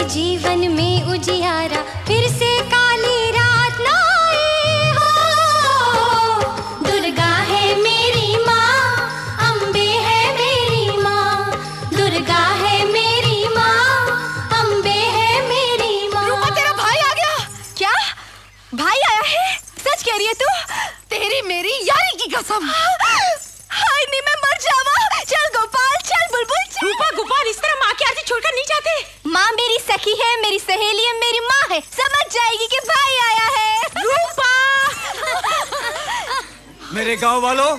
जीवन में उजियारा, फिर से काली रात ना आए हो। दुर्गा है मेरी माँ, अम्बे है मेरी माँ, दुर्गा है मेरी माँ, अम्बे है मेरी माँ। रूपा, तेरा भाई आ गया। क्या भाई आया है? सच कह रही है तू? तेरी मेरी यारी की कसम। हाय नहीं, मैं मर जावा। चल गोपाल, चल बुलबुल, चल। रूपा, गोपाल इस तरह माँ की आरती छोड़कर नहीं जाते। माँ मेरी सखी है, मेरी सहेली है, मेरी माँ है, समझ जाएगी कि भाई आया है। रूपा! मेरे गांव वालों,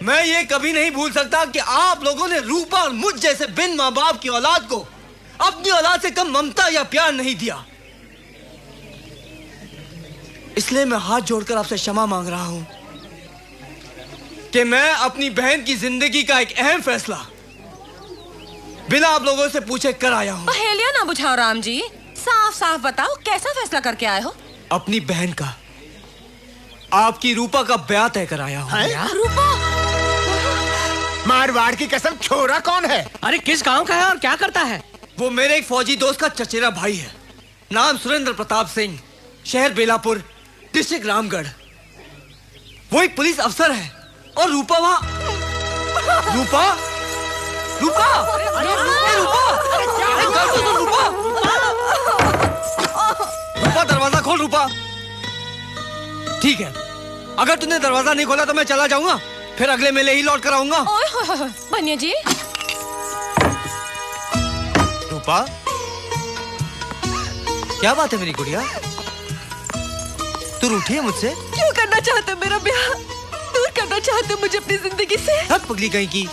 मैं ये कभी नहीं भूल सकता कि आप लोगों ने रूपा और मुझ जैसे बिन माँ बाप की औलाद को अपनी औलाद से कम ममता या प्यार नहीं दिया। इसलिए मैं हाथ जोड़कर आपसे क्षमा मांग रहा हूं कि मैं अपनी बहन की जिंदगी का एक अहम फैसला बिना आप लोगों से पूछे कर आया हूं। पहेलियां ना बुझाओ राम जी, साफ साफ बताओ कैसा फैसला करके आए हो? अपनी बहन का, आपकी रूपा का ब्याह तय कर आया हूं। रूपा! मारवाड़ की कसम, छोरा कौन है? अरे किस गांव का है और क्या करता है? वो मेरे एक फौजी दोस्त का चचेरा भाई है। नाम सुरेंद्र प्रताप सिंह, शहर बेलापुर, डिस्ट्रिक्ट रामगढ़। वो एक पुलिस अफसर है और रूपा वहाँ। रूपा, रूपा, रूपा, दरवाजा खोल रूपा। ठीक है, अगर तूने दरवाजा नहीं खोला तो मैं चला जाऊंगा, फिर अगले मेले ही लौट कर आऊंगा। ओए होए होए, बनिया जी। रूपा, क्या बात है मेरी गुड़िया? तू रूठी है मुझसे? क्यों करना चाहते हो मेरा ब्याह? दूर करना चाहते हो मुझे अपनी जिंदगी से? हद पगली कहीं की।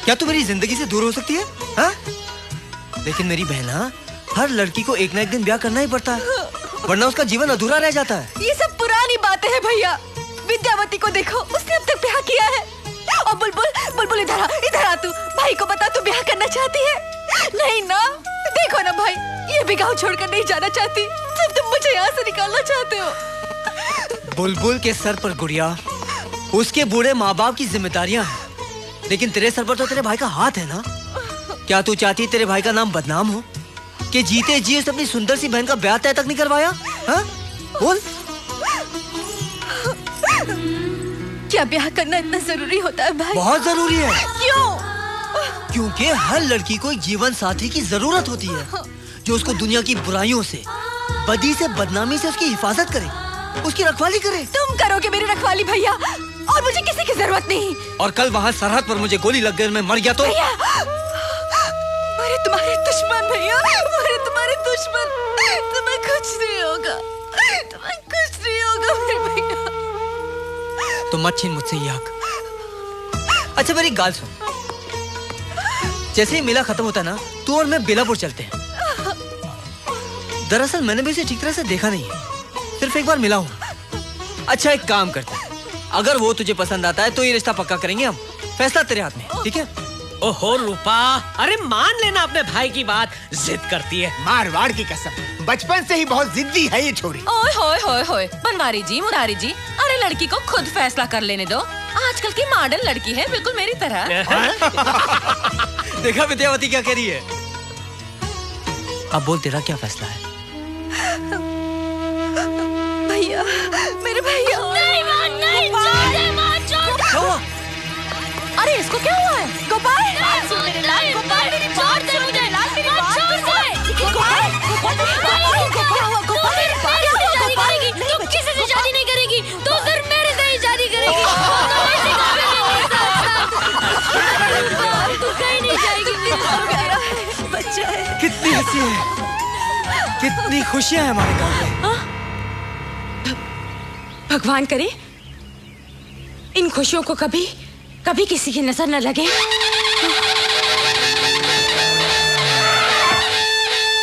क्या तू मेरी जिंदगी से दूर हो सकती है? हाँ? लेकिन मेरी बहना, हर लड़की को एक ना एक दिन ब्याह करना ही पड़ता है, वरना उसका जीवन अधूरा रह जाता है। ये सब पुरानी बातें हैं भैया। विद्यावती को देखो, उसने अब तक ब्याह किया है। और बुलबुल, बुलबुल इधर आ तू। भाई को बता तू ब्याह करना चाहती है? नहीं ना? देखो ना भाई, ये भी गाँव छोड़कर नहीं जाना चाहती, सिर्फ तुम मुझे यहाँ से निकालना चाहते हो। बुलबुल के सर पर गुड़िया उसके बूढ़े माँ बाप की जिम्मेदारियां हैं, लेकिन तेरे सर पर तो तेरे भाई का हाथ है ना। क्या तू चाहती तेरे भाई का नाम बदनाम हो कि जीते जी उसने अपनी सुंदर सी बहन का ब्याह तय तक नहीं करवाया? हाँ? बोल। क्या ब्याह करना इतना जरूरी होता है भाई? बहुत जरूरी है। क्यों? क्योंकि हर लड़की को एक जीवन साथी की जरूरत होती है, जो उसको दुनिया की बुराइयों से, बदी से, बदनामी से उसकी हिफाजत करे, उसकी रखवाली करे। तुम करोगे मेरी रखवाली भैया, और मुझे किसी की जरूरत नहीं। और कल वहाँ सरहद पर मुझे गोली लग गई, मैं मर गया तो? भैया, मेरे तुम्हारे दुश्मन भैया, मेरे तुम्हारे दुश्मन। तुम्हें कुछ नहीं होगा, तुम्हें कुछ नहीं होगा मेरे भैया। तो मत छीन मुझसे ये हक। अच्छा मेरी गाल सुन, जैसे ही मेला खत्म होता है ना, तू और मैं बेलापुर चलते हैं। दरअसल मैंने भी इसे ठीक तरह से देखा नहीं है, सिर्फ एक बार मिला हूँ। अच्छा एक काम करते हैं, अगर वो तुझे पसंद आता है तो ये रिश्ता पक्का करेंगे हम। फैसला तेरे हाथ में, ठीक है? ओहो रूपा, अरे मान लेना अपने भाई की बात, जिद करती है। मारवाड़ की कसम, बचपन से ही बहुत जिद्दी है ये छोरी। ओए होए होए होए, बनवारी जी, मुरारी जी, अरे लड़की को खुद फैसला कर लेने दो। आजकल की मॉडर्न लड़की है, बिल्कुल मेरी तरह। देखा विद्यावती क्या कह रही है? अब बोल, तेरा क्या फैसला है? भैया, मेरे भैया। नहीं मां, नहीं, छोड़ दे मां, छोड़ दे। क्या हुआ? अरे इसको क्या हुआ है? गोपाल, मेरे लाल, गोपाल मेरी छोड़ दे मुझे, लाल मेरी बात छोड़ दे। गोपाल, तुम किसी से शादी नहीं करेगी, तो सिर्फ मेरे से ही शादी करेगी। तू कहीं नहीं जाएगी। बच्चा है। कितनी हंसी है, कितनी खुशियां हैं हमारे गांव में। भगवान करे इन खुशियों को कभी कभी किसी की नजर न लगे।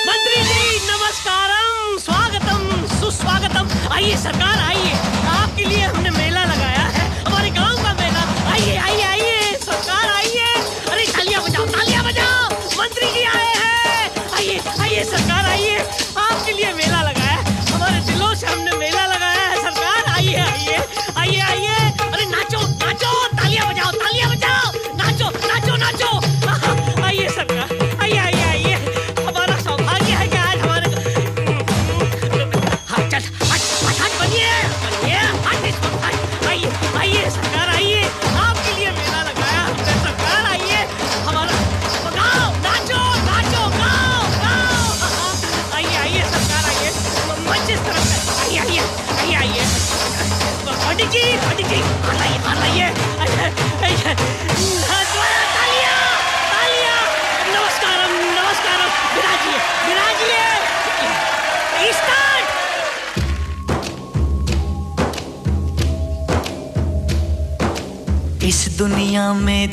मंत्री जी नमस्कारम, स्वागतम, सुस्वागतम। आइए सरकार, आइए, आपके लिए हमने मेला लगाया है, हमारे गांव का मेला। आइए आइए आइए सरकार, आइए। अरे तालियां बजाओ, तालियां बजाओ, मंत्री जी आए हैं। आइए आइए सरकार, आइए, आपके लिए मेला लगाया है, हमारे दिलों से हमने मेला लगाया है सरकार। आइए आइए आइए आइए। अरे नाचो नाचो, तालियां बजाओ, तालियां बजाओ, नाचो नाचो। पंडित जी हार लाइए तालियां तालियां नमस्कारम नमस्कारम विराजिए स्टार्ट। इस दुनिया में